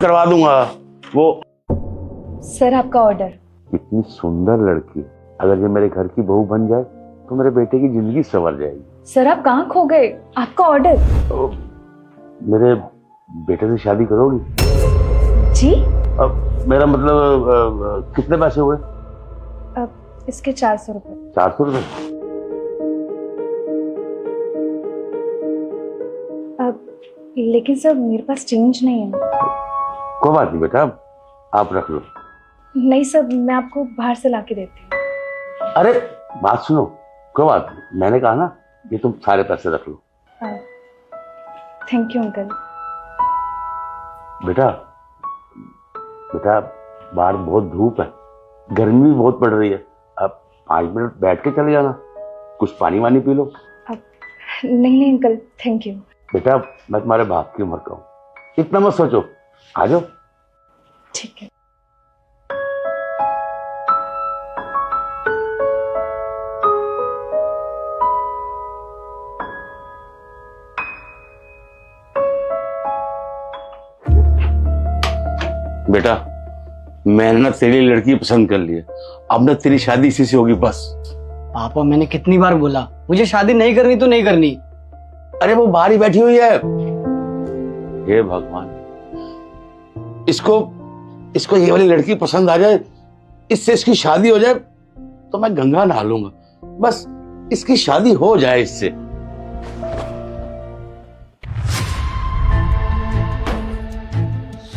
करवा दूंगा। वो सर आपका ऑर्डर। इतनी सुंदर लड़की अगर ये मेरे घर की बहू बन जाए तो मेरे बेटे की जिंदगी संवर जाएगी। सर आप कहाँ खो गए? आपका ऑर्डर। तो मेरे बेटे से शादी करोगी? जी? अब मेरा मतलब कितने पैसे हुए? अब इसके 400 रुपए। 400 रुपए? अब लेकिन सर मेरे पास चेंज नहीं है। कोई बात नहीं बेटा, आप रख लो। नहीं सर, मैं आपको बाहर से लाके देती हूँ। अरे बात सुनो, कोई बात नहीं, मैंने कहा ना ये तुम सारे पैसे रख लो। Thank you uncle. बेटा बेटा बाहर बहुत धूप है, गर्मी भी बहुत पड़ रही है, अब 5 मिनट बैठ के चले जाना, कुछ पानी वानी पी लो। अब नहीं अंकल, थैंक यू। बेटा मैं तुम्हारे बाप की उम्र का हूँ, इतना मत सोचो, आ जाओ। ठीक है। बेटा मैंने ना तेरी लड़की पसंद कर ली है, अब ना तेरी शादी इसी से होगी बस। पापा मैंने कितनी बार बोला मुझे शादी नहीं करनी तो नहीं करनी। अरे वो बाहर ही बैठी हुई है। हे भगवान, इसको ये वाली लड़की पसंद आ जाए, इससे इसकी शादी हो जाए तो मैं गंगा नहा लूंगा, बस इसकी शादी हो जाए इससे।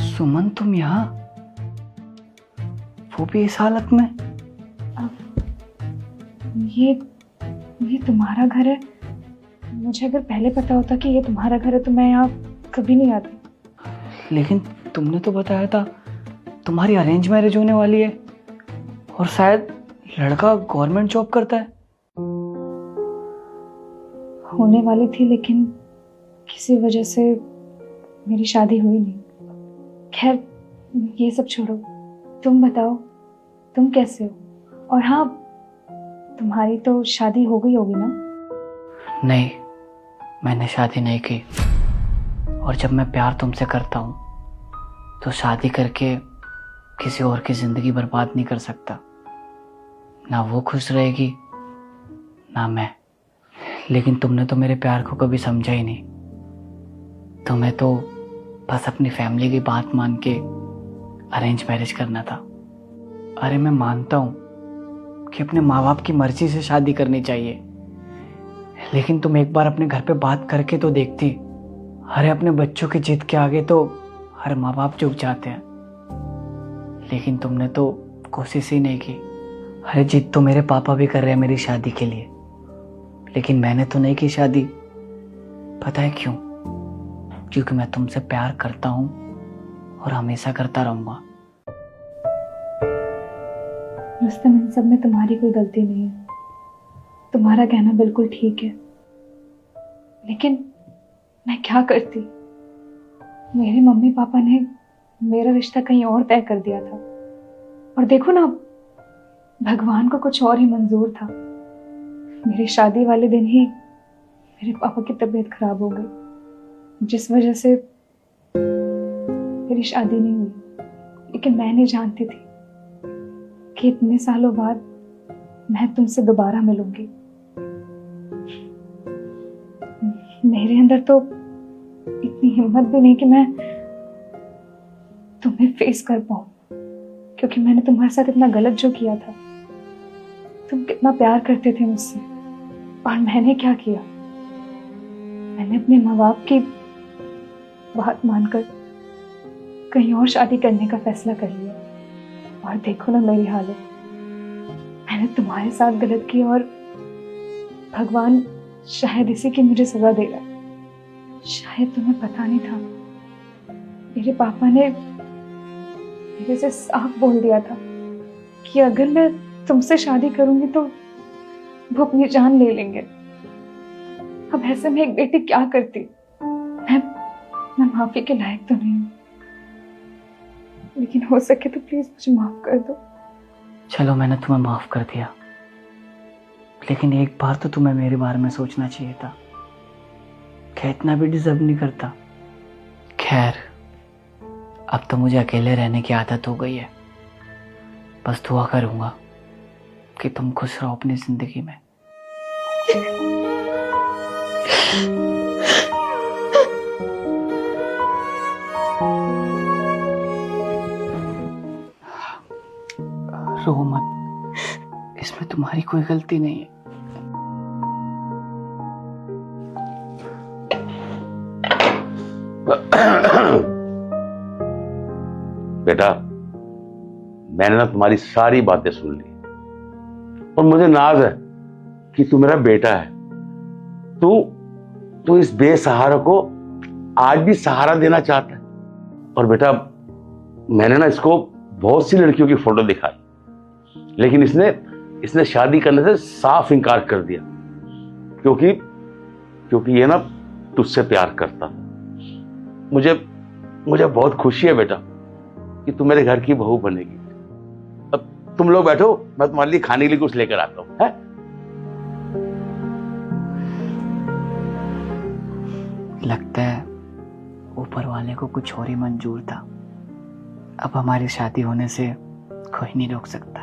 सुमन तुम यहाँ, वो भी इस हालत में? ये तुम्हारा घर है? मुझे अगर पहले पता होता कि ये तुम्हारा घर है तो मैं यहाँ कभी नहीं आती। लेकिन तुमने तो बताया था तुम्हारी अरेंज मैरिज होने वाली है और शायद लड़का गवर्नमेंट जॉब करता है। होने वाली थी लेकिन किसी वजह से मेरी शादी हुई नहीं। खैर ये सब छोड़ो, तुम बताओ तुम कैसे हो? और हाँ, तुम्हारी तो शादी हो गई होगी ना? नहीं, मैंने शादी नहीं की, और जब मैं प्यार तुमसे करता हूँ तो शादी करके किसी और की जिंदगी बर्बाद नहीं कर सकता। ना वो खुश रहेगी ना मैं। लेकिन तुमने तो मेरे प्यार को कभी समझा ही नहीं। तुम्हें तो बस अपनी फैमिली की बात मान के अरेंज मैरिज करना था। अरे मैं मानता हूँ कि अपने माँ बाप की मर्जी से शादी करनी चाहिए, लेकिन तुम एक बार अपने घर पे बात करके तो देखती। अरे अपने बच्चों की जिद के आगे तो हर माँ बाप झुक जाते हैं, लेकिन तुमने तो कोशिश ही नहीं की। अरे जिद तो मेरे पापा भी कर रहे हैं मेरी शादी के लिए, लेकिन मैंने तो नहीं की शादी। पता है क्यों? क्योंकि मैं तुमसे प्यार करता हूँ और हमेशा करता रहूंगा। रुस्तम, इन सब में तुम्हारी कोई गलती नहीं है। तुम्हारा कहना बिल्कुल ठीक है, लेकिन मैं क्या करती? मेरे मम्मी पापा ने मेरा रिश्ता कहीं और तय कर दिया था, और देखो ना, भगवान को कुछ और ही मंजूर था। मेरी शादी वाले दिन ही मेरे पापा की तबीयत खराब हो गई, जिस वजह से मेरी शादी नहीं हुई। लेकिन मैं नहीं जानती थी कि इतने सालों बाद मैं तुमसे दोबारा मिलूंगी। मेरे अंदर तो इतनी हिम्मत भी नहीं कि मैं तुम्हें फेस कर पाऊं, क्योंकि मैंने तुम्हारे साथ इतना गलत जो किया था। तुम कितना प्यार करते थे मुझसे, और मैंने क्या किया? मैंने अपने माँ बाप की बात मानकर कहीं और शादी करने का फैसला कर लिया, और देखो ना मेरी हालत। मैंने तुम्हारे साथ गलत किया और भगवान शायद इसी की मुझे सजा दे रहा है। शायद तुम्हें पता नहीं था, मेरे पापा ने मेरे से साफ बोल दिया था कि अगर मैं तुमसे शादी करूंगी तो वो अपनी जान ले लेंगे। अब ऐसे में एक बेटी क्या करती? मैं माफी के लायक तो नहीं हूं, लेकिन हो सके तो प्लीज मुझे माफ कर दो। चलो मैंने तुम्हें माफ कर दिया, लेकिन एक बार तो तुम्हें मेरे बारे में सोचना चाहिए था। क्या इतना भी डिजर्व नहीं करता? खैर अब तो मुझे अकेले रहने की आदत हो गई है। बस दुआ करूंगा कि तुम खुश रहो अपनी जिंदगी में। रो मत, इसमें तुम्हारी कोई गलती नहीं है। बेटा, मैंने ना तुम्हारी सारी बातें सुन ली और मुझे नाज है कि तू मेरा बेटा है। तू इस बेसहारा को आज भी सहारा देना चाहता है। और बेटा, मैंने ना इसको बहुत सी लड़कियों की फोटो दिखाई, लेकिन इसने शादी करने से साफ इनकार कर दिया, क्योंकि ये ना तुझसे प्यार करता था। मुझे बहुत खुशी है बेटा कि तू मेरे घर की बहू बनेगी। अब तुम लोग बैठो, मैं तुम्हारे लिए खाने के लिए कुछ लेकर आता हूं। है? लगता है ऊपर वाले को कुछ और ही मंजूर था। अब हमारी शादी होने से कोई नहीं रोक सकता।